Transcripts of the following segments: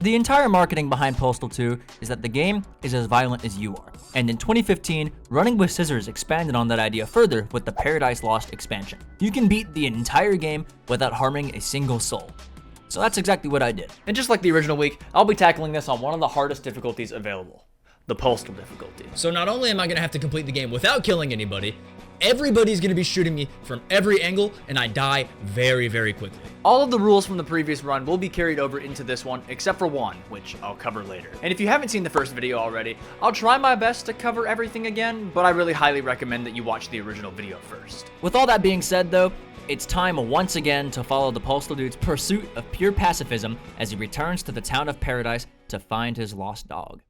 The entire marketing behind Postal 2 is that the game is as violent as you are. And in 2015, Running with Scissors expanded on that idea further with the Paradise Lost expansion. You can beat the entire game without harming a single soul. So that's exactly what I did. And just like the original week, I'll be tackling this on one of the hardest difficulties available, the Postal difficulty. So not only am I gonna have to complete the game without killing anybody, everybody's gonna be shooting me from every angle, and I die very, very quickly. All of the rules from the previous run will be carried over into this one, except for one, which I'll cover later. And if you haven't seen the first video already, I'll try my best to cover everything again, but I really highly recommend that you watch the original video first. With all that being said though, it's time once again to follow the Postal Dude's pursuit of pure pacifism as he returns to the town of Paradise to find his lost dog.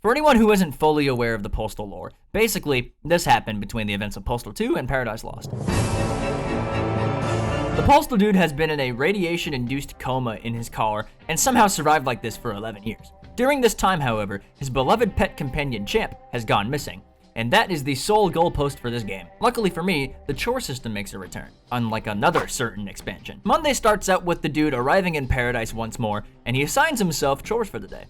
For anyone who isn't fully aware of the Postal lore, basically, this happened between the events of Postal 2 and Paradise Lost. The Postal Dude has been in a radiation-induced coma in his car and somehow survived like this for 11 years. During this time, however, his beloved pet companion Champ has gone missing, and that is the sole goalpost for this game. Luckily for me, the chore system makes a return, unlike another certain expansion. Monday starts out with the dude arriving in Paradise once more, and he assigns himself chores for the day.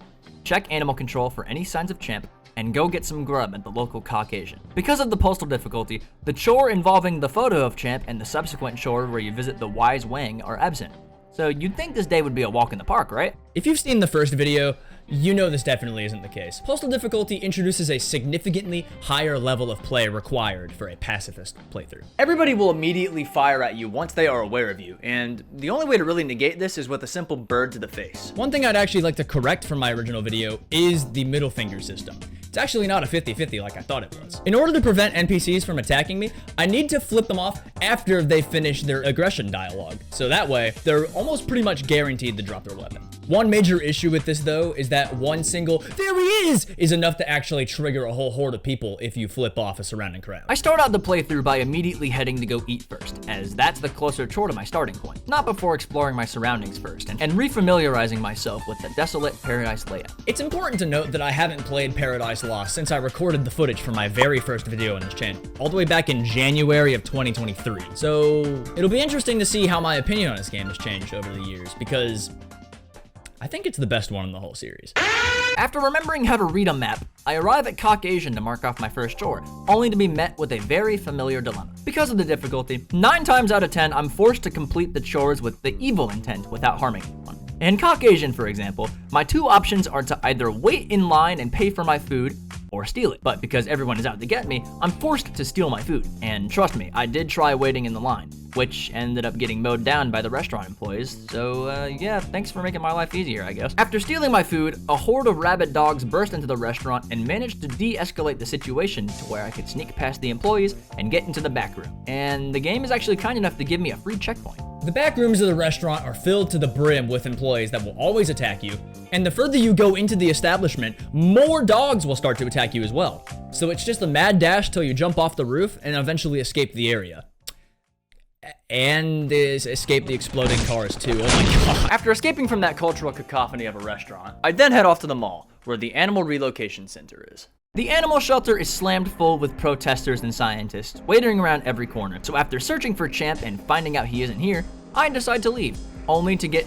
Check animal control for any signs of Champ, and go get some grub at the local Caucasian. Because of the Postal difficulty, the chore involving the photo of Champ and the subsequent chore where you visit the Wise Wang are absent. So you'd think this day would be a walk in the park, right? If you've seen the first video, you know this definitely isn't the case. Postal difficulty introduces a significantly higher level of play required for a pacifist playthrough. Everybody will immediately fire at you once they are aware of you, and the only way to really negate this is with a simple bird to the face. One thing I'd actually like to correct from my original video is the middle finger system. It's actually not a 50-50 like I thought it was. In order to prevent NPCs from attacking me, I need to flip them off after they finish their aggression dialogue. So that way, they're almost pretty much guaranteed to drop their weapon. One major issue with this though is that one single "there he is" enough to actually trigger a whole horde of people if you flip off a surrounding crowd. I start out the playthrough by immediately heading to go eat first, as that's the closer chore to my starting point, not before exploring my surroundings first and refamiliarizing myself with the desolate Paradise layout. It's important to note that I haven't played Paradise Lost since I recorded the footage for my very first video on this channel, all the way back in January of 2023. So it'll be interesting to see how my opinion on this game has changed over the years, because I think it's the best one in the whole series. After remembering how to read a map, I arrive at Caucasian to mark off my first chore, only to be met with a very familiar dilemma. Because of the difficulty, 9 times out of 10, I'm forced to complete the chores with the evil intent without harming anyone. In Caucasian, for example, my 2 options are to either wait in line and pay for my food, or steal it. But because everyone is out to get me, I'm forced to steal my food. And trust me, I did try waiting in the line, which ended up getting mowed down by the restaurant employees. So yeah, thanks for making my life easier, I guess. After stealing my food, a horde of rabid dogs burst into the restaurant and managed to de-escalate the situation to where I could sneak past the employees and get into the back room. And the game is actually kind enough to give me a free checkpoint. The back rooms of the restaurant are filled to the brim with employees that will always attack you, and the further you go into the establishment, more dogs will start to attack you as well. So it's just a mad dash till you jump off the roof and eventually escape the area. And escape the exploding cars too, oh my god. After escaping from that cultural cacophony of a restaurant, I then head off to the mall, where the Animal Relocation Center is. The animal shelter is slammed full with protesters and scientists, waiting around every corner. So after searching for Champ and finding out he isn't here, I decide to leave, only to get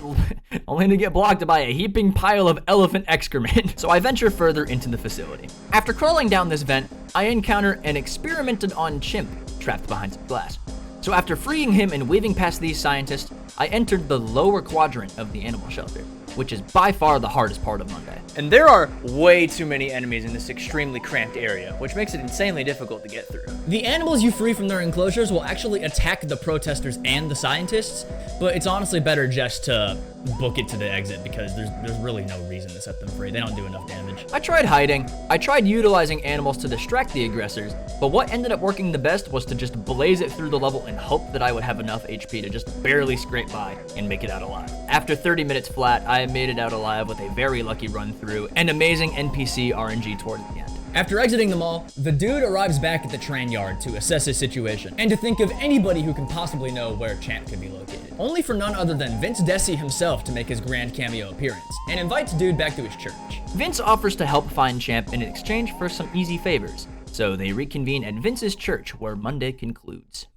blocked by a heaping pile of elephant excrement. So I venture further into the facility. After crawling down this vent, I encounter an experimented on chimp trapped behind some glass. So after freeing him and weaving past these scientists, I entered the lower quadrant of the animal shelter, which is by far the hardest part of Monday. And there are way too many enemies in this extremely cramped area, which makes it insanely difficult to get through. The animals you free from their enclosures will actually attack the protesters and the scientists, but it's honestly better just to book it to the exit because there's really no reason to set them free. They don't do enough damage. I tried hiding, I tried utilizing animals to distract the aggressors, but what ended up working the best was to just blaze it through the level and hope that I would have enough HP to just barely scrape by and make it out alive. After 30 minutes flat, I made it out alive with a very lucky run through and amazing NPC RNG towards the end. After exiting the mall, the dude arrives back at the train yard to assess his situation and to think of anybody who can possibly know where Champ could be located. Only for none other than Vince Desi himself to make his grand cameo appearance and invites Dude back to his church. Vince offers to help find Champ in exchange for some easy favors, so they reconvene at Vince's church where Monday concludes.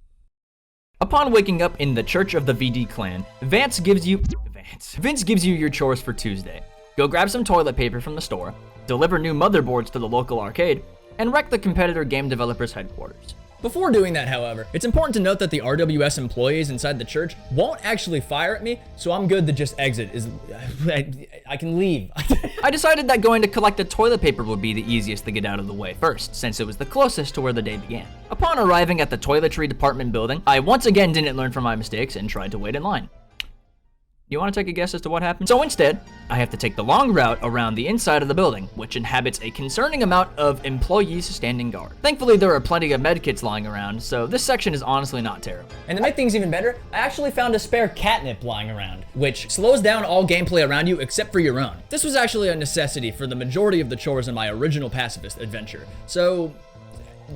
Upon waking up in the Church of the VD Clan, Vince gives you your chores for Tuesday. go grab some toilet paper from the store, deliver new motherboards to the local arcade, and wreck the competitor game developer's headquarters. Before doing that, however, it's important to note that the RWS employees inside the church won't actually fire at me, so I'm good to just exit. I can leave. I decided that going to collect the toilet paper would be the easiest to get out of the way first, since it was the closest to where the day began. Upon arriving at the toiletry department building, I once again didn't learn from my mistakes and tried to wait in line. You want to take a guess as to what happened? So instead, I have to take the long route around the inside of the building, which inhabits a concerning amount of employees standing guard. Thankfully, there are plenty of medkits lying around, so this section is honestly not terrible. And to make things even better, I actually found a spare catnip lying around, which slows down all gameplay around you except for your own. This was actually a necessity for the majority of the chores in my original Pacifist adventure, so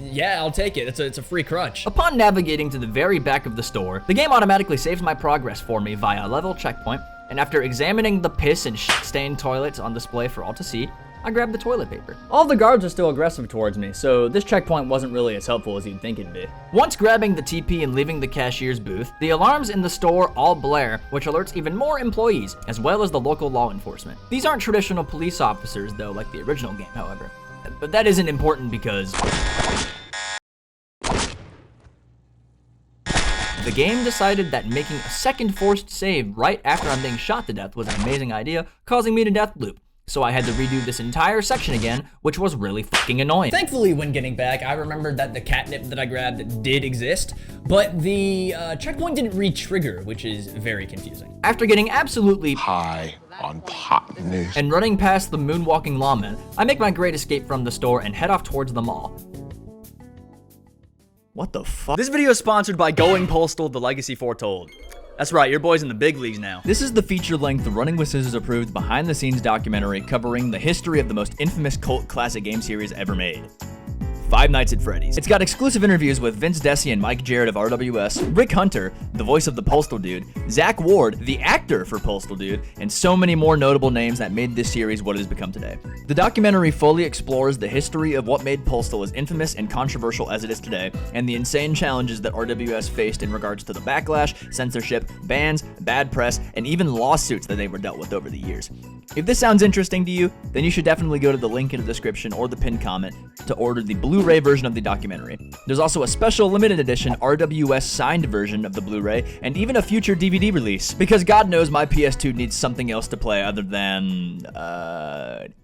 yeah, I'll take it. It's a free crutch. Upon navigating to the very back of the store, the game automatically saves my progress for me via a level checkpoint, and after examining the piss and shit-stained toilets on display for all to see, I grabbed the toilet paper. All the guards are still aggressive towards me, so this checkpoint wasn't really as helpful as you'd think it'd be. Once grabbing the TP and leaving the cashier's booth, the alarms in the store all blare, which alerts even more employees, as well as the local law enforcement. These aren't traditional police officers, though, like the original game, however. But that isn't important because the game decided that making a second forced save right after I'm being shot to death was an amazing idea, causing me to death loop. So I had to redo this entire section again, which was really fucking annoying. Thankfully, when getting back, I remembered that the catnip that I grabbed did exist, but the checkpoint didn't re-trigger, which is very confusing. After getting absolutely high on pot news and running past the moonwalking lawman, I make my great escape from the store and head off towards the mall. What the fuck? This video is sponsored by Going Postal, The Legacy Foretold. That's right, your boy's in the big leagues now. This is the feature-length Running with Scissors approved behind-the-scenes documentary covering the history of the most infamous cult classic game series ever made, Five Nights at Freddy's. It's got exclusive interviews with Vince Desi and Mike Jarrett of RWS, Rick Hunter, the voice of the Postal Dude, Zach Ward, the actor for Postal Dude, and so many more notable names that made this series what it has become today. The documentary fully explores the history of what made Postal as infamous and controversial as it is today, and the insane challenges that RWS faced in regards to the backlash, censorship, bans, bad press, and even lawsuits that they were dealt with over the years. If this sounds interesting to you, then you should definitely go to the link in the description or the pinned comment to order the Blu-ray version of the documentary. There's also a special limited edition RWS signed version of the Blu-ray and even a future DVD release, because God knows my PS2 needs something else to play other than,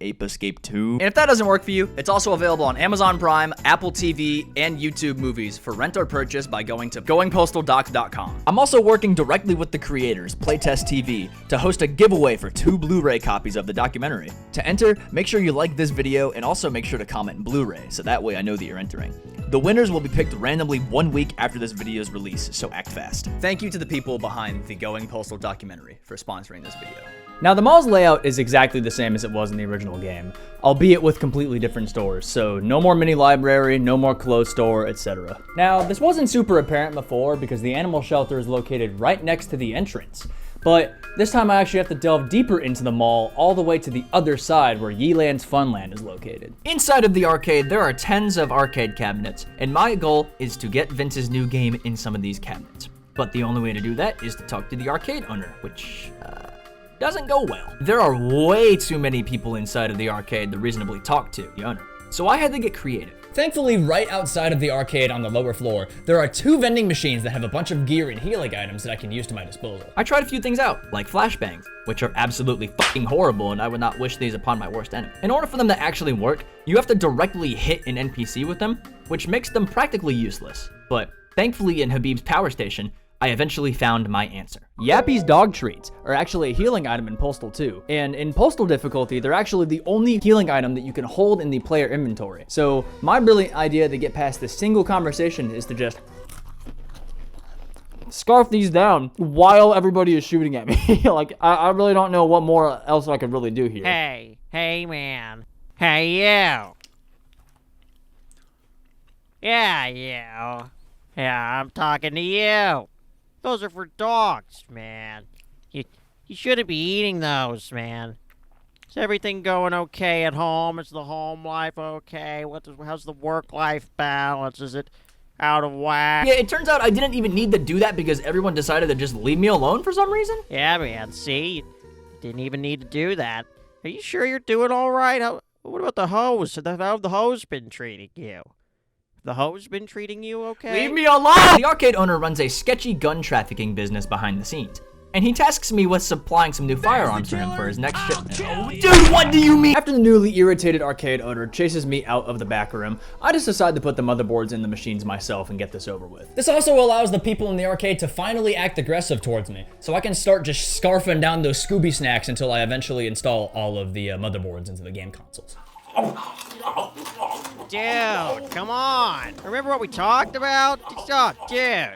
Ape Escape 2. And if that doesn't work for you, it's also available on Amazon Prime, Apple TV, and YouTube Movies for rent or purchase by going to goingpostaldocs.com. I'm also working directly with the creators, Playtest TV, to host a giveaway for 2 Blu-ray copies of the documentary. To enter, make sure you like this video and also make sure to comment Blu-ray, so that way I know that you're entering. The winners will be picked randomly 1 week after this video's release, so act fast. Thank you to the people behind the Going Postal documentary for sponsoring this video. Now, the mall's layout is exactly the same as it was in the original game, albeit with completely different stores, so no more mini library, no more clothes store, etc. Now, this wasn't super apparent before because the animal shelter is located right next to the entrance, but this time I actually have to delve deeper into the mall all the way to the other side where Yeeland's Funland is located. Inside of the arcade, there are tens of arcade cabinets, and my goal is to get Vince's new game in some of these cabinets. But the only way to do that is to talk to the arcade owner, which, doesn't go well. There are way too many people inside of the arcade to reasonably talk to the owner, so I had to get creative. Thankfully, right outside of the arcade on the lower floor, there are 2 vending machines that have a bunch of gear and healing items that I can use to my disposal. I tried a few things out, like flashbangs, which are absolutely fucking horrible, and I would not wish these upon my worst enemy. In order for them to actually work, you have to directly hit an NPC with them, which makes them practically useless. But thankfully in Habib's power station, I eventually found my answer. Yappy's dog treats are actually a healing item in Postal 2, and in Postal difficulty, they're actually the only healing item that you can hold in the player inventory. So my brilliant idea to get past this single conversation is to just scarf these down while everybody is shooting at me. Like, I really don't know what more else I could really do here. Hey man. Hey you. Yeah, you. Yeah, I'm talking to you. Those are for dogs, man. You shouldn't be eating those, man. Is everything going okay at home? Is the home life okay? How's the work-life balance? Is it out of whack? Yeah, it turns out I didn't even need to do that because everyone decided to just leave me alone for some reason. Yeah, man, see? You didn't even need to do that. Are you sure you're doing all right? What about the hose? How's the hose been treating you? The hose been treating you okay? Leave me alone! The arcade owner runs a sketchy gun trafficking business behind the scenes, and he tasks me with supplying some new firearms for him for his next shipment. Oh, dude, what do you mean? After the newly irritated arcade owner chases me out of the back room, I just decide to put the motherboards in the machines myself and get this over with. This also allows the people in the arcade to finally act aggressive towards me, so I can start just scarfing down those Scooby snacks until I eventually install all of the motherboards into the game consoles. Dude, come on. Remember what we talked about? Oh, dude,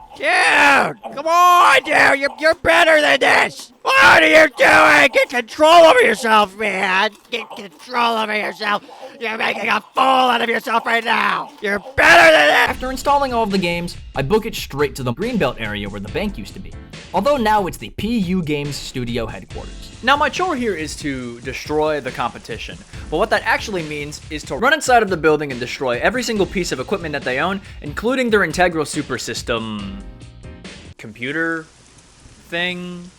come on, dude. You're better than this. What are you doing? Get control over yourself, man. Get control over yourself. You're making a fool out of yourself right now. You're better than this. After installing all of the games, I book it straight to the Greenbelt area where the bank used to be. Although now it's the PU Games studio headquarters. Now my chore here is to destroy the competition, but what that actually means is to run inside of the building and destroy every single piece of equipment that they own, including their integral super system, computer thing,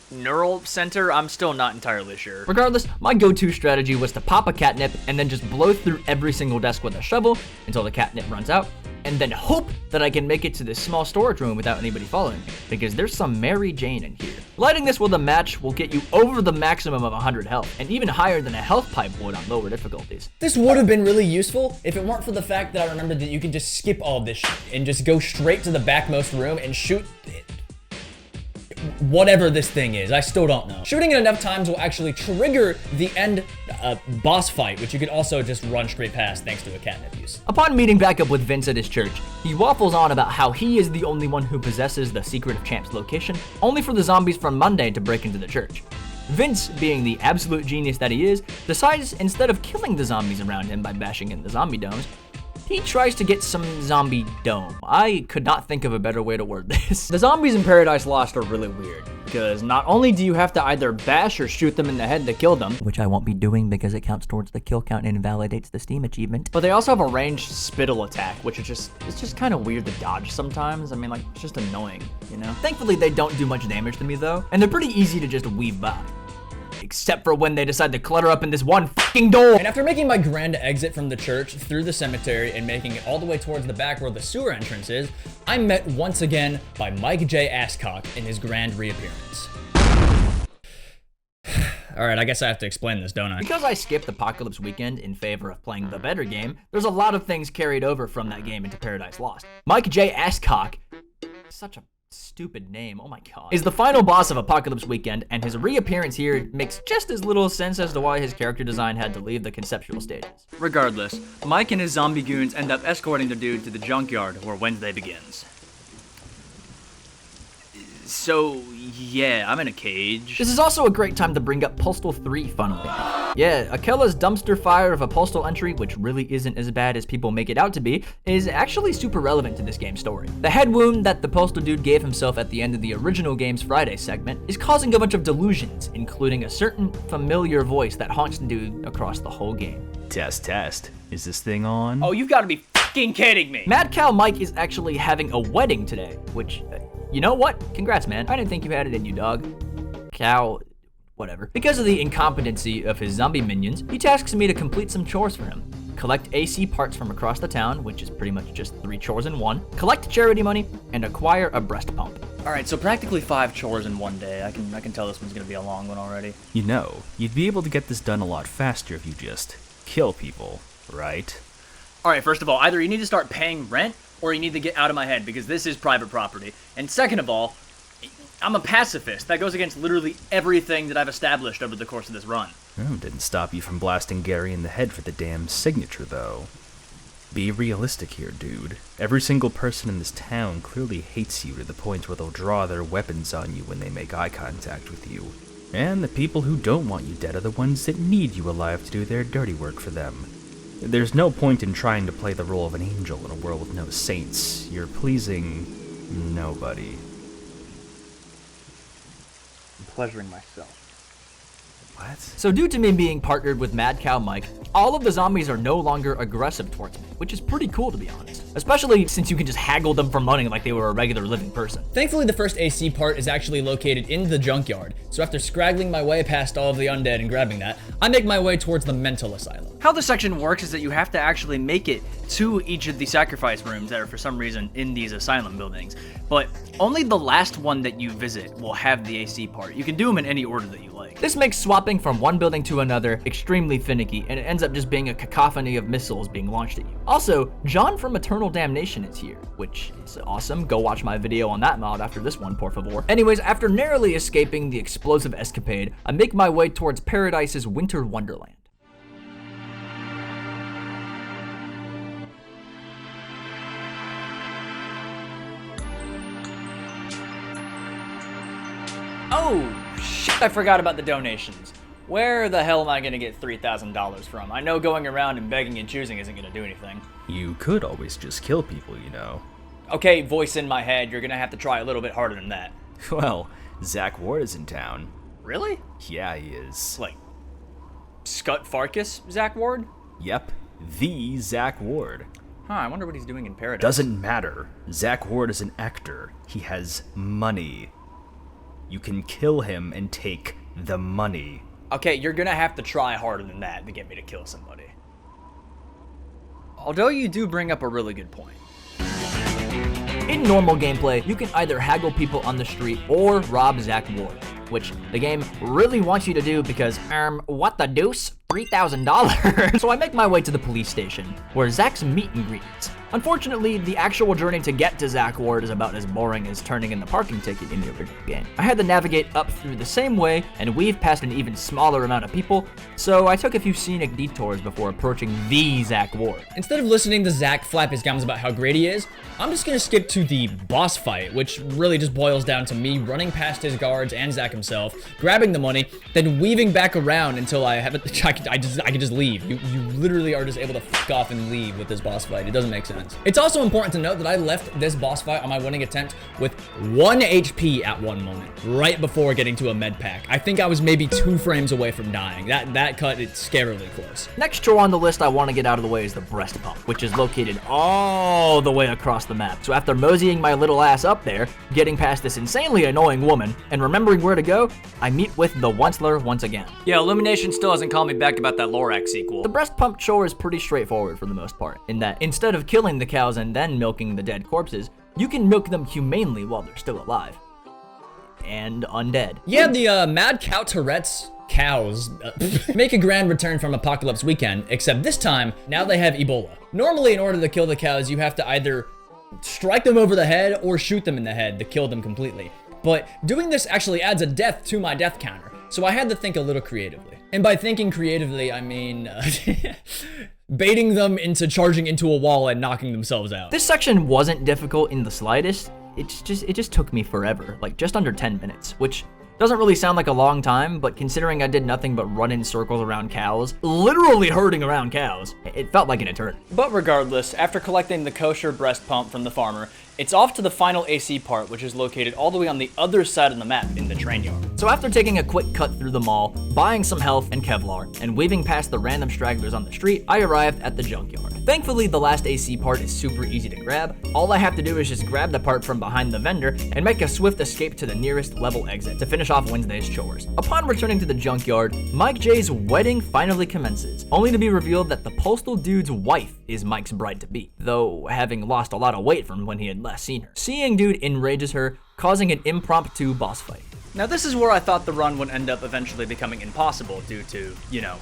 neural center. I'm still not entirely sure. Regardless, my go-to strategy was to pop a catnip and then just blow through every single desk with a shovel until the catnip runs out, and then hope that I can make it to this small storage room without anybody following me, because there's some Mary Jane in here. Lighting this with a match will get you over the maximum of 100 health, and even higher than a health pipe would on lower difficulties. This would have been really useful if it weren't for the fact that I remembered that you can just skip all this shit and just go straight to the backmost room and shoot whatever this thing is. I still don't know. Shooting it enough times will actually trigger the end boss fight, which you could also just run straight past thanks to a catnip use. Upon meeting back up with Vince at his church, he waffles on about how he is the only one who possesses the secret of Champ's location, only for the zombies from Monday to break into the church. Vince, being the absolute genius that he is, decides instead of killing the zombies around him by bashing in the zombie domes, he tries to get some zombie dome. I could not think of a better way to word this. The zombies in Paradise Lost are really weird, because not only do you have to either bash or shoot them in the head to kill them, Which I won't be doing because it counts towards the kill count and invalidates the Steam achievement. but they also have a ranged spittle attack, which is just kind of weird to dodge sometimes. I mean, like, it's just annoying, you know? Thankfully, they don't do much damage to me though, and they're pretty easy to just weave by. Except for when they decide to clutter up in this one fucking door. And after making my grand exit from the church through the cemetery and making it all the way towards the back where the sewer entrance is, I'm met once again by Mike J. Asscock in his grand reappearance. Alright, I guess I have to explain this, don't I? Because I skipped Apocalypse Weekend in favor of playing the better game, there's a lot of things carried over from that game into Paradise Lost. Mike J. Asscock, such a stupid name, oh my god, is the final boss of Apocalypse Weekend, and his reappearance here makes just as little sense as to why his character design had to leave the conceptual stages. Regardless, Mike and his zombie goons end up escorting the dude to the junkyard where Wednesday begins. So, yeah, I'm in a cage. This is also a great time to bring up Postal 3, funnily enough. Yeah, Akella's dumpster fire of a postal entry, which really isn't as bad as people make it out to be, is actually super relevant to this game's story. The head wound that the Postal Dude gave himself at the end of the original game's Friday segment is causing a bunch of delusions, including a certain familiar voice that haunts the dude across the whole game. Test. Is this thing on? Oh, you've got to be fucking kidding me! Mad Cow Mike is actually having a wedding today, which, you know what? Congrats, man. I didn't think you had it in you, dog. Cow, whatever. Because of the incompetency of his zombie minions, he tasks me to complete some chores for him. Collect AC parts from across the town, which is pretty much just 3 chores in one, collect charity money, and acquire a breast pump. Alright, so practically 5 chores in one day. I can tell this one's gonna be a long one already. You know, you'd be able to get this done a lot faster if you just kill people, right? Alright, first of all, either you need to start paying rent, or you need to get out of my head, because this is private property. And second of all, I'm a pacifist. That goes against literally everything that I've established over the course of this run. Oh, didn't stop you from blasting Gary in the head for the damn signature, though. Be realistic here, dude. Every single person in this town clearly hates you to the point where they'll draw their weapons on you when they make eye contact with you. And the people who don't want you dead are the ones that need you alive to do their dirty work for them. There's no point in trying to play the role of an angel in a world with no saints. You're pleasing nobody. I'm pleasuring myself. What? So due to me being partnered with Mad Cow Mike, all of the zombies are no longer aggressive towards me, which is pretty cool to be honest. Especially since you can just haggle them for money like they were a regular living person. Thankfully, the first AC part is actually located in the junkyard, so after scraggling my way past all of the undead and grabbing that, I make my way towards the mental asylum. How this section works is that you have to actually make it to each of the sacrifice rooms that are for some reason in these asylum buildings, but only the last one that you visit will have the AC part. You can do them in any order that you like. This makes swapping from one building to another extremely finicky, and it ends up just being a cacophony of missiles being launched at you. Also, John from Eternal Damnation is here, which is awesome. Go watch my video on that mod after this one, por favor. Anyways, after narrowly escaping the explosive escapade, I make my way towards Paradise's Winter Wonderland. Oh, shit, I forgot about the donations. Where the hell am I gonna get $3,000 from? I know going around and begging and choosing isn't gonna do anything. You could always just kill people, you know. Okay, voice in my head, you're gonna have to try a little bit harder than that. Well, Zach Ward is in town. Really? Yeah, he is. Like, Scut Farkas, Zach Ward? Yep, the Zach Ward. Huh, I wonder what he's doing in Paradise. Doesn't matter. Zach Ward is an actor. He has money. You can kill him and take the money. Okay, you're gonna have to try harder than that to get me to kill somebody. Although you do bring up a really good point. In normal gameplay, you can either haggle people on the street or rob Zach Ward, which the game really wants you to do because, what the deuce? $3,000. So I make my way to the police station, where Zach's meet and greets. Unfortunately, the actual journey to get to Zach Ward is about as boring as turning in the parking ticket in the original game. I had to navigate up through the same way and weave past an even smaller amount of people, so I took a few scenic detours before approaching the Zach Ward. Instead of listening to Zach flap his gums about how great he is, I'm just gonna skip to the boss fight, which really just boils down to me running past his guards and Zach himself, grabbing the money, then weaving back around until I have it. I can just leave. You literally are just able to fuck off and leave with this boss fight. It doesn't make sense. It's also important to note that I left this boss fight on my winning attempt with 1 HP at one moment, right before getting to a med pack. I think I was maybe 2 frames away from dying. That cut it scarily close. Next chore on the list I want to get out of the way is the breast pump, which is located all the way across the map. So after moseying my little ass up there, getting past this insanely annoying woman, and remembering where to go, I meet with the Onceler once again. Yeah, Illumination still hasn't called me back about that Lorax sequel. The breast pump chore is pretty straightforward for the most part, in that instead of killing the cows and then milking the dead corpses, you can milk them humanely while they're still alive. And undead. Yeah, the Mad Cow Tourette's cows make a grand return from Apocalypse Weekend, except this time, now they have Ebola. Normally, in order to kill the cows, you have to either strike them over the head or shoot them in the head to kill them completely. But doing this actually adds a death to my death counter, so I had to think a little creatively. And by thinking creatively, I mean baiting them into charging into a wall and knocking themselves out. This section wasn't difficult in the slightest. It just took me forever, like just under 10 minutes, which doesn't really sound like a long time, but considering I did nothing but run in circles around cows, literally herding around cows, it felt like an eternity. But regardless, after collecting the kosher breast pump from the farmer, it's off to the final AC part, which is located all the way on the other side of the map in the train yard. So after taking a quick cut through the mall, buying some health and Kevlar, and weaving past the random stragglers on the street, I arrived at the junkyard. Thankfully, the last AC part is super easy to grab. All I have to do is just grab the part from behind the vendor and make a swift escape to the nearest level exit to finish off Wednesday's chores. Upon returning to the junkyard, Mike J's wedding finally commences, only to be revealed that the Postal Dude's wife is Mike's bride-to-be, though having lost a lot of weight from when he had last seen her. Seeing Dude enrages her, causing an impromptu boss fight. Now this is where I thought the run would end up eventually becoming impossible due to, you know,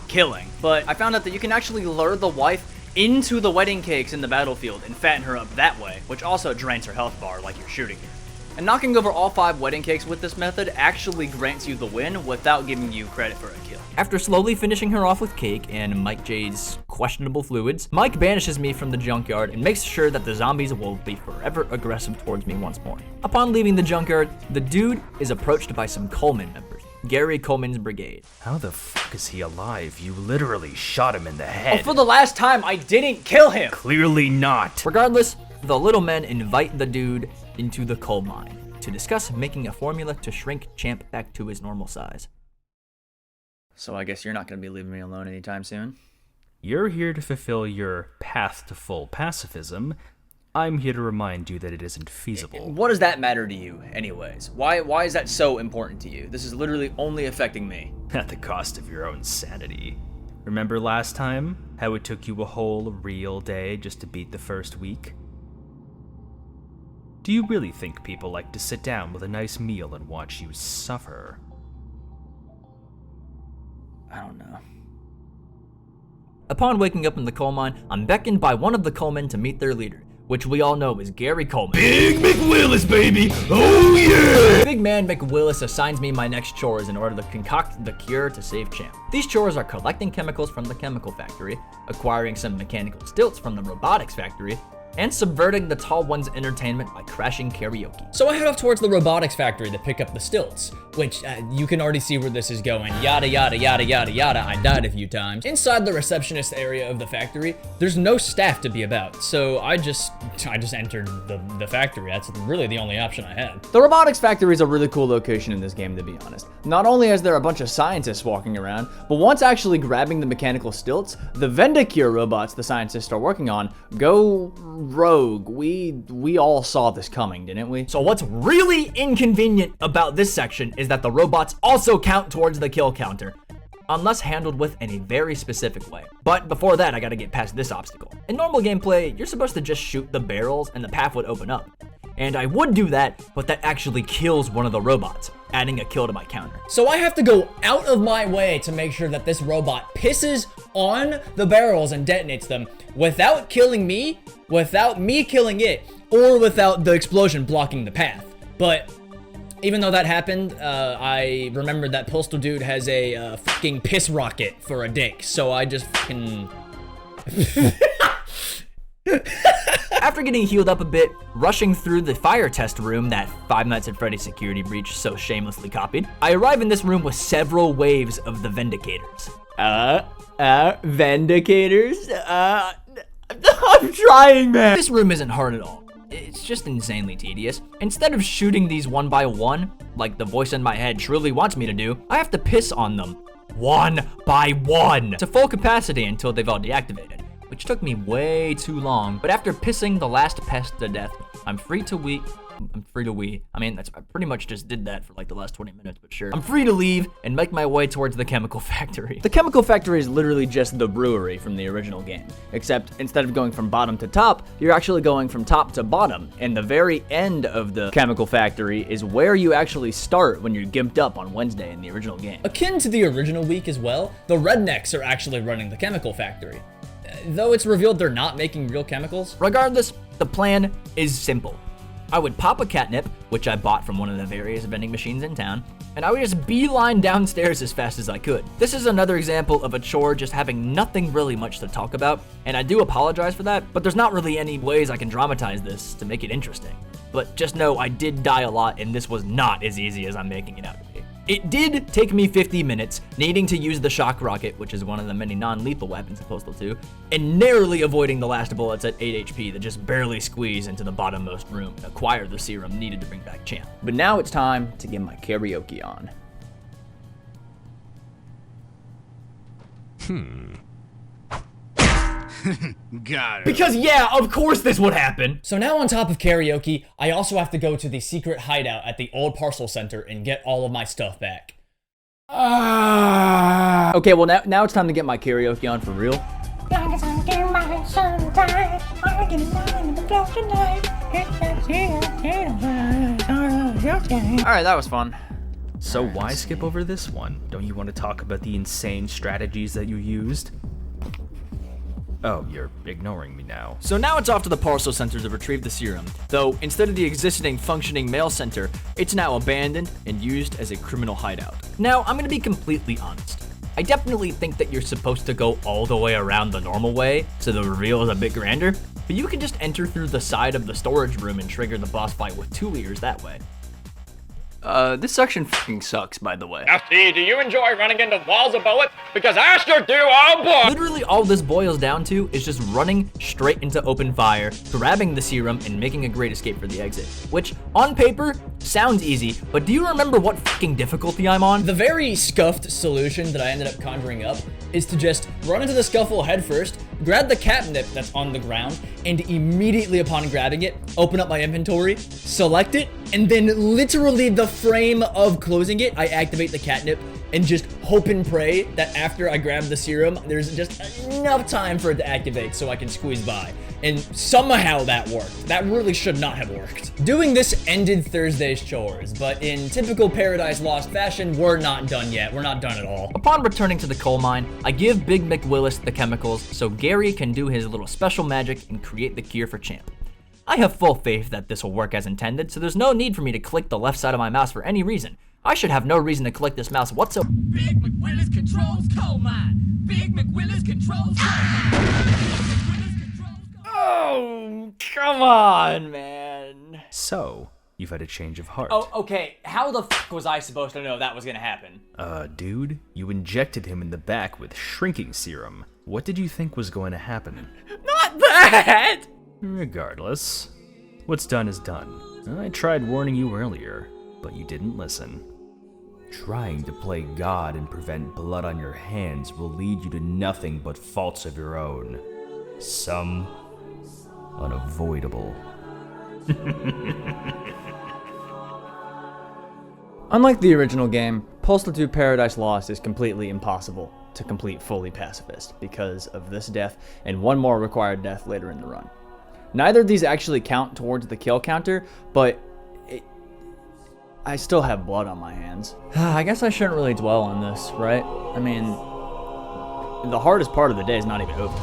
killing. But I found out that you can actually lure the wife into the wedding cakes in the battlefield and fatten her up that way, which also drains her health bar like you're shooting her. And knocking over all 5 wedding cakes with this method actually grants you the win without giving you credit for a kill. After slowly finishing her off with cake and Mike J's questionable fluids, Mike banishes me from the junkyard and makes sure that the zombies will be forever aggressive towards me once more. Upon leaving the junkyard, the dude is approached by some Coleman members, Gary Coleman's brigade. How the fuck is he alive? You literally shot him in the head. Oh, for the last time, I didn't kill him! Clearly not. Regardless, the little men invite the dude into the coal mine to discuss making a formula to shrink Champ back to his normal size. So I guess you're not going to be leaving me alone anytime soon. You're here to fulfill your path to full pacifism. I'm here to remind you that it isn't feasible. What does that matter to you, anyways? Why is that so important to you? This is literally only affecting me. At the cost of your own sanity. Remember last time? How it took you a whole real day just to beat the first week? Do you really think people like to sit down with a nice meal and watch you suffer? I don't know. Upon waking up in the coal mine, I'm beckoned by one of the coalmen to meet their leader, which we all know is Gary Coleman. Big McWillis, baby! Oh yeah! Big man McWillis assigns me my next chores in order to concoct the cure to save Champ. These chores are collecting chemicals from the chemical factory, acquiring some mechanical stilts from the robotics factory, and subverting the tall one's entertainment by crashing karaoke. So I head off towards the robotics factory to pick up the stilts, which you can already see where this is going. Yada, yada, yada, yada, yada. I died a few times. Inside the receptionist area of the factory, there's no staff to be about, so I just entered the factory. That's really the only option I had. The robotics factory is a really cool location in this game, to be honest. Not only is there a bunch of scientists walking around, but once actually grabbing the mechanical stilts, the Vendicure robots the scientists are working on go rogue. We all saw this coming, didn't we? So what's really inconvenient about this section is that the robots also count towards the kill counter, unless handled with in a very specific way. But before that, I gotta get past this obstacle. In normal gameplay, you're supposed to just shoot the barrels and the path would open up. And I would do that, but that actually kills one of the robots, adding a kill to my counter. So I have to go out of my way to make sure that this robot pisses on the barrels and detonates them without killing me, without me killing it, or without the explosion blocking the path. But even though that happened, I remembered that Postal Dude has a fucking piss rocket for a dick, so I just fucking... After getting healed up a bit, rushing through the fire test room that Five Nights at Freddy's security breach so shamelessly copied, I arrive in this room with several waves of the Vindicators. Vindicators? I'm trying, man. This room isn't hard at all. It's just insanely tedious. Instead of shooting these one by one, like the voice in my head truly wants me to do, I have to piss on them one by one to full capacity until they've all deactivated, which took me way too long. But after pissing the last pest to death, I'm free to I mean, I pretty much just did that for like the last 20 minutes, but sure. I'm free to leave and make my way towards the chemical factory. The chemical factory is literally just the brewery from the original game, except instead of going from bottom to top, you're actually going from top to bottom, and the very end of the chemical factory is where you actually start when you're gimped up on Wednesday in the original game. Akin to the original week as well, the rednecks are actually running the chemical factory. Though it's revealed they're not making real chemicals. Regardless, the plan is simple. I would pop a catnip, which I bought from one of the various vending machines in town, and I would just beeline downstairs as fast as I could. This is another example of a chore just having nothing really much to talk about, and I do apologize for that, but there's not really any ways I can dramatize this to make it interesting. But just know I did die a lot, and this was not as easy as I'm making it out to be. It did take me 50 minutes, needing to use the shock rocket, which is one of the many non-lethal weapons in Postal 2, and narrowly avoiding the last bullets at 8 HP that just barely squeeze into the bottommost room and acquire the serum needed to bring back Champ. But now it's time to get my karaoke on. Got it. Because yeah, of course this would happen! So now on top of karaoke, I also have to go to the secret hideout at the old parcel center and get all of my stuff back. Okay, well now it's time to get my karaoke on for real. Alright, that was fun. So why skip over this one? Don't you want to talk about the insane strategies that you used? Oh, you're ignoring me now. So now it's off to the parcel center to retrieve the serum, though instead of the existing functioning mail center, it's now abandoned and used as a criminal hideout. Now, I'm gonna be completely honest. I definitely think that you're supposed to go all the way around the normal way, so the reveal is a bit grander, but you can just enter through the side of the storage room and trigger the boss fight with 2 ears that way. This section fucking sucks, by the way. Now see, do you enjoy running into walls of bullets? Because I sure do, oh boy! Literally all this boils down to is just running straight into open fire, grabbing the serum, and making a great escape for the exit. Which, on paper, Sounds easy, but do you remember what fucking difficulty I'm on? The very scuffed solution that I ended up conjuring up is to just run into the scuffle head first, grab the catnip that's on the ground, and immediately upon grabbing it, open up my inventory, select it, and then literally the frame of closing it, I activate the catnip and just hope and pray that after I grab the serum, there's just enough time for it to activate so I can squeeze by. And somehow that worked. That really should not have worked. Doing this ended Thursday's chores, but in typical Paradise Lost fashion, we're not done yet. We're not done at all. Upon returning to the coal mine, I give Big McWillis the chemicals so Gary can do his little special magic and create the cure for Champ. I have full faith that this will work as intended, so there's no need for me to click the left side of my mouse for any reason. I should have no reason to click this mouse whatsoever. Big McWillis controls coal mine. Big McWillis controls coal mine. Oh, come on, man. So, you've had a change of heart. Oh, okay. How the fuck was I supposed to know that was gonna happen? Dude, you injected him in the back with shrinking serum. What did you think was going to happen? Not that! Regardless, what's done is done. I tried warning you earlier, but you didn't listen. Trying to play God and prevent blood on your hands will lead you to nothing but faults of your own. Some unavoidable. Unlike the original game, Postal Dude Paradise Lost is completely impossible to complete fully pacifist because of this death and one more required death later in the run. Neither of these actually count towards the kill counter, but I still have blood on my hands. I guess I shouldn't really dwell on this, right? I mean, the hardest part of the day is not even over.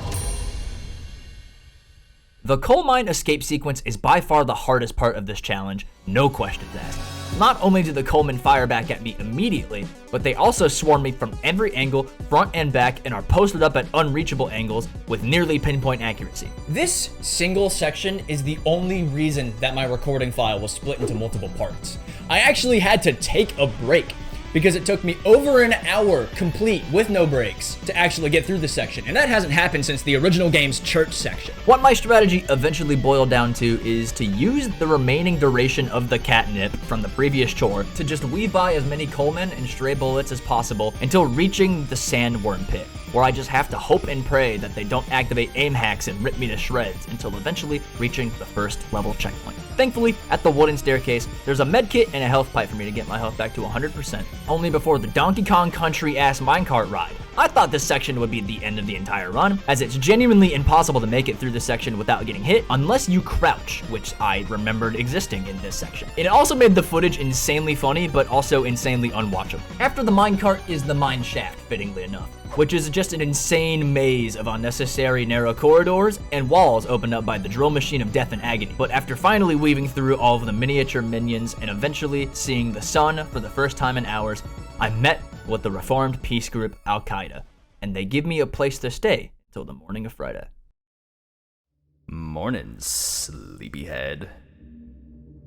The coal mine escape sequence is by far the hardest part of this challenge, no questions asked. Not only do the coalmen fire back at me immediately, but they also swarm me from every angle, front and back, and are posted up at unreachable angles with nearly pinpoint accuracy. This single section is the only reason that my recording file was split into multiple parts. I actually had to take a break because it took me over an hour complete with no breaks to actually get through this section, and that hasn't happened since the original game's church section. What my strategy eventually boiled down to is to use the remaining duration of the catnip from the previous chore to just weave by as many coalmen and stray bullets as possible until reaching the sandworm pit, where I just have to hope and pray that they don't activate aim hacks and rip me to shreds until eventually reaching the first level checkpoint. Thankfully, at the wooden staircase, there's a medkit and a health pipe for me to get my health back to 100%, only before the Donkey Kong Country-ass minecart ride. I thought this section would be the end of the entire run, as it's genuinely impossible to make it through this section without getting hit, unless you crouch, which I remembered existing in this section. It also made the footage insanely funny, but also insanely unwatchable. After the minecart is the mine shaft, fittingly enough, which is just an insane maze of unnecessary narrow corridors and walls opened up by the drill machine of death and agony. But after finally weaving through all of the miniature minions and eventually seeing the sun for the first time in hours, I met with the reformed peace group Al-Qaeda, and they give me a place to stay till the morning of Friday. Morning, sleepyhead.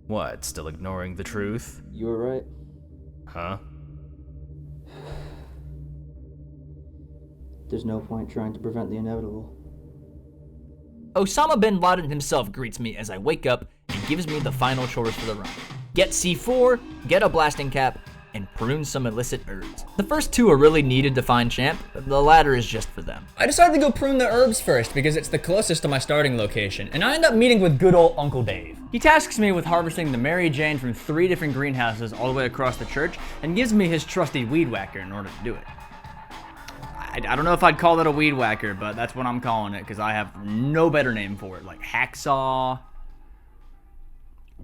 What, still ignoring the truth? You were right. Huh? There's no point trying to prevent the inevitable. Osama bin Laden himself greets me as I wake up and gives me the final chores for the run. Get C4, get a blasting cap, and prune some illicit herbs. The first two are really needed to find Champ, but the latter is just for them. I decided to go prune the herbs first because it's the closest to my starting location, and I end up meeting with good old Uncle Dave. He tasks me with harvesting the Mary Jane from 3 different greenhouses all the way across the church and gives me his trusty weed whacker in order to do it. I don't know if I'd call that a weed whacker, but that's what I'm calling it because I have no better name for it, like hacksaw,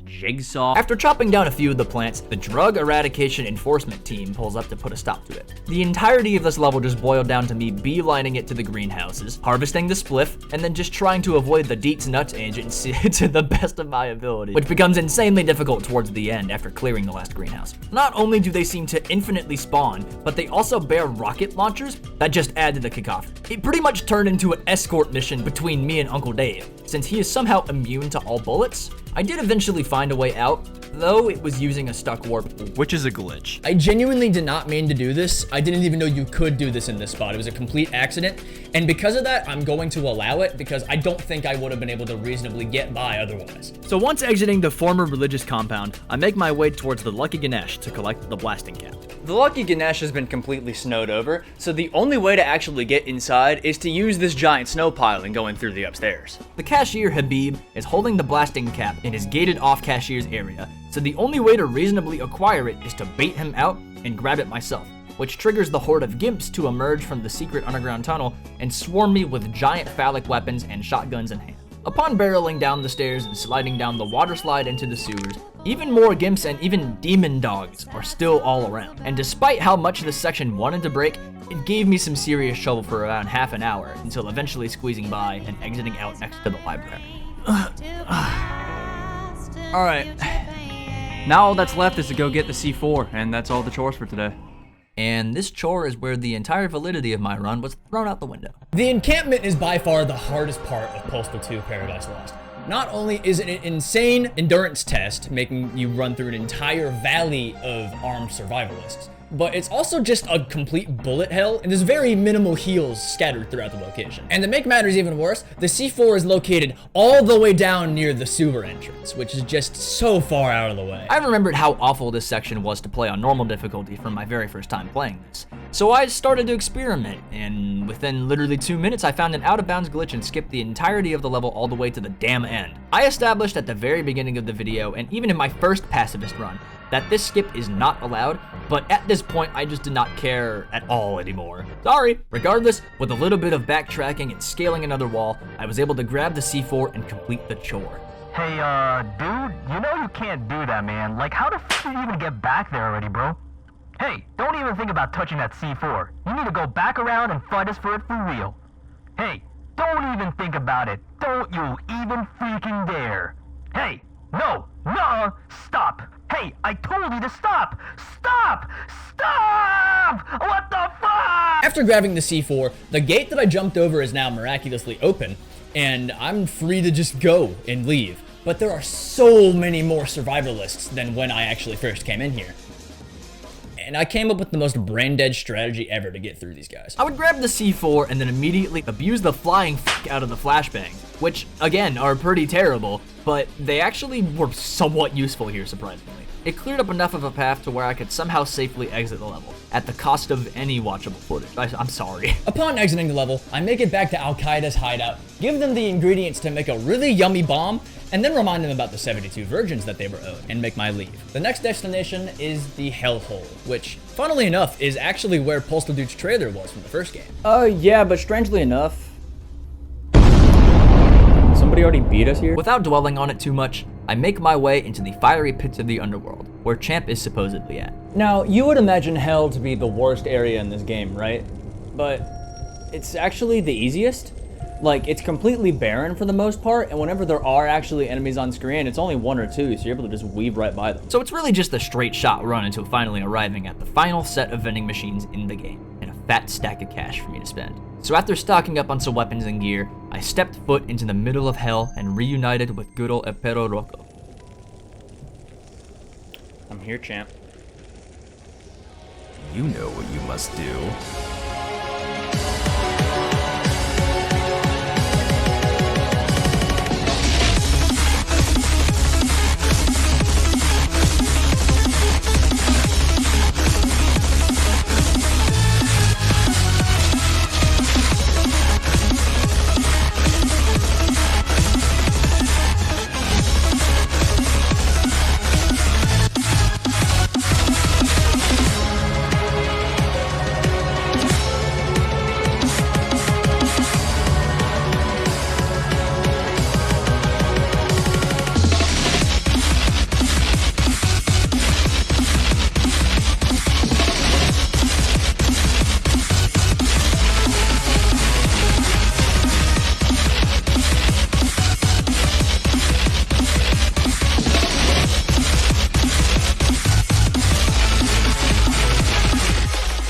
jigsaw. After chopping down a few of the plants, the drug eradication enforcement team pulls up to put a stop to it. The entirety of this level just boiled down to me beelining it to the greenhouses, harvesting the spliff, and then just trying to avoid the Deets Nuts agency to the best of my ability, which becomes insanely difficult towards the end after clearing the last greenhouse. Not only do they seem to infinitely spawn, but they also bear rocket launchers that just add to the cacophony. It pretty much turned into an escort mission between me and Uncle Dave, since he is somehow immune to all bullets, I did eventually find a way out, though it was using a stuck warp, which is a glitch. I genuinely did not mean to do this. I didn't even know you could do this in this spot. It was a complete accident. And because of that, I'm going to allow it because I don't think I would have been able to reasonably get by otherwise. So once exiting the former religious compound, I make my way towards the Lucky Ganesh to collect the blasting cap. The Lucky Ganesh has been completely snowed over, so the only way to actually get inside is to use this giant snow piling going through the upstairs. The cashier, Habib, is holding the blasting cap in his gated off cashier's area, so the only way to reasonably acquire it is to bait him out and grab it myself, which triggers the horde of gimps to emerge from the secret underground tunnel and swarm me with giant phallic weapons and shotguns in hand. Upon barreling down the stairs and sliding down the water slide into the sewers, even more gimps and even demon dogs are still all around. And despite how much this section wanted to break, it gave me some serious trouble for around half an hour until eventually squeezing by and exiting out next to the library. Alright, now all that's left is to go get the C4, and that's all the chores for today. And this chore is where the entire validity of my run was thrown out the window. The encampment is by far the hardest part of Postal 2 Paradise Lost. Not only is it an insane endurance test, making you run through an entire valley of armed survivalists, but it's also just a complete bullet hell, and there's very minimal heals scattered throughout the location. And to make matters even worse, the C4 is located all the way down near the sewer entrance, which is just so far out of the way. I remembered how awful this section was to play on normal difficulty from my very first time playing this. So I started to experiment, and within literally 2 minutes I found an out-of-bounds glitch and skipped the entirety of the level all the way to the damn end. I established at the very beginning of the video, and even in my first pacifist run, that this skip is not allowed, but at this point I just did not care at all anymore. Sorry. Regardless, with a little bit of backtracking and scaling another wall, I was able to grab the C4 and complete the chore. Hey, dude, you know you can't do that, man. Like, how the f*** did you even get back there already, bro? Hey, don't even think about touching that C4. You need to go back around and fight us for it for real. Hey, don't even think about it. Don't you even freaking dare. Hey, no, stop. Hey, I told you to stop! Stop! Stop! What the fuck? After grabbing the C4, the gate that I jumped over is now miraculously open, and I'm free to just go and leave. But there are so many more survivalists than when I actually first came in here. And I came up with the most brain-dead strategy ever to get through these guys. I would grab the C4 and then immediately abuse the flying f*** out of the flashbangs, which, again, are pretty terrible, but they actually were somewhat useful here, surprisingly. It cleared up enough of a path to where I could somehow safely exit the level, at the cost of any watchable footage. I'm sorry. Upon exiting the level, I make it back to Al-Qaeda's hideout, give them the ingredients to make a really yummy bomb, and then remind them about the 72 virgins that they were owed, and make my leave. The next destination is the Hellhole, which, funnily enough, is actually where Postal Dude's trailer was from the first game. Yeah, but strangely enough, somebody already beat us here? Without dwelling on it too much, I make my way into the fiery pits of the underworld, where Champ is supposedly at. Now, you would imagine hell to be the worst area in this game, right? But it's actually the easiest. Like, it's completely barren for the most part, and whenever there are actually enemies on screen, it's only one or two, so you're able to just weave right by them. So it's really just a straight shot run until finally arriving at the final set of vending machines in the game, and a fat stack of cash for me to spend. So after stocking up on some weapons and gear, I stepped foot into the middle of hell and reunited with good old Epero Rocco. I'm here, champ. You know what you must do.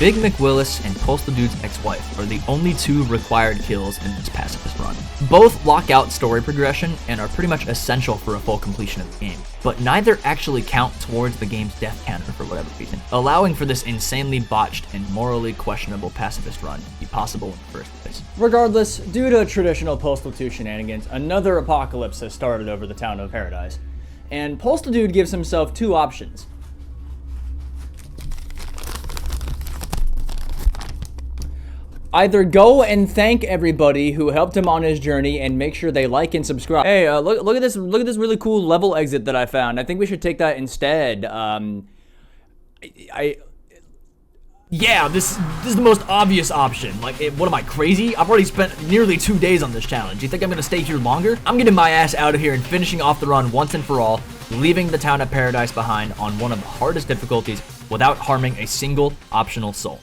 Big McWillis and Postal Dude's ex-wife are the only 2 required kills in this Pacifist run. Both lock out story progression and are pretty much essential for a full completion of the game, but neither actually count towards the game's death counter for whatever reason, allowing for this insanely botched and morally questionable Pacifist run to be possible in the first place. Regardless, due to traditional Postal 2 shenanigans, another apocalypse has started over the town of Paradise, and Postal Dude gives himself 2 options. Either go and thank everybody who helped him on his journey and make sure they like and subscribe. Hey, look at this really cool level exit that I found. I think we should take that instead. Yeah, this is the most obvious option. Like, what am I, crazy? I've already spent nearly 2 days on this challenge. You think I'm gonna stay here longer? I'm getting my ass out of here and finishing off the run once and for all, leaving the town of Paradise behind on one of the hardest difficulties without harming a single optional soul.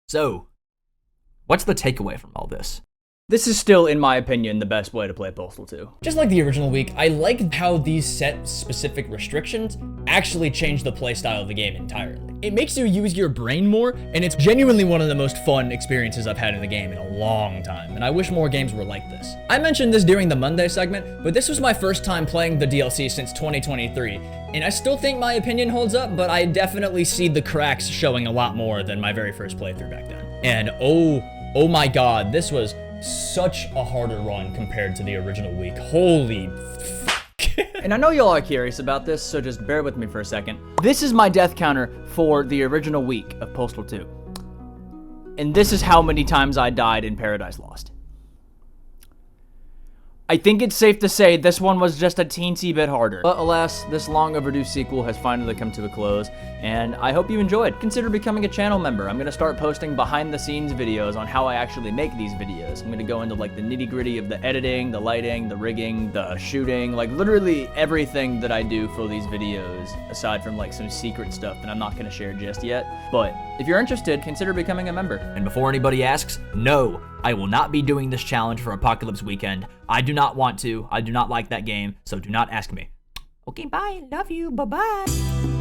So, what's the takeaway from all this? This is still, in my opinion, the best way to play Postal 2. Just like the original week, I like how these set specific restrictions actually change the playstyle of the game entirely. It makes you use your brain more, and it's genuinely one of the most fun experiences I've had in the game in a long time, and I wish more games were like this. I mentioned this during the Monday segment, but this was my first time playing the DLC since 2023, and I still think my opinion holds up, but I definitely see the cracks showing a lot more than my very first playthrough back then. And oh my god, this was such a harder run compared to the original week. Holy fuck. And I know y'all are curious about this, so just bear with me for a second. This is my death counter for the original week of Postal 2. And this is how many times I died in Paradise Lost. I think it's safe to say this one was just a teensy bit harder. But alas, this long overdue sequel has finally come to a close, and I hope you enjoyed. Consider becoming a channel member. I'm gonna start posting behind the scenes videos on how I actually make these videos. I'm gonna go into like the nitty gritty of the editing, the lighting, the rigging, the shooting, like literally everything that I do for these videos, aside from like some secret stuff that I'm not gonna share just yet. But if you're interested, consider becoming a member. And before anybody asks, no, I will not be doing this challenge for Apocalypse Weekend. I do not want to. I do not like that game, so do not ask me. Okay, bye. Love you. Bye-bye.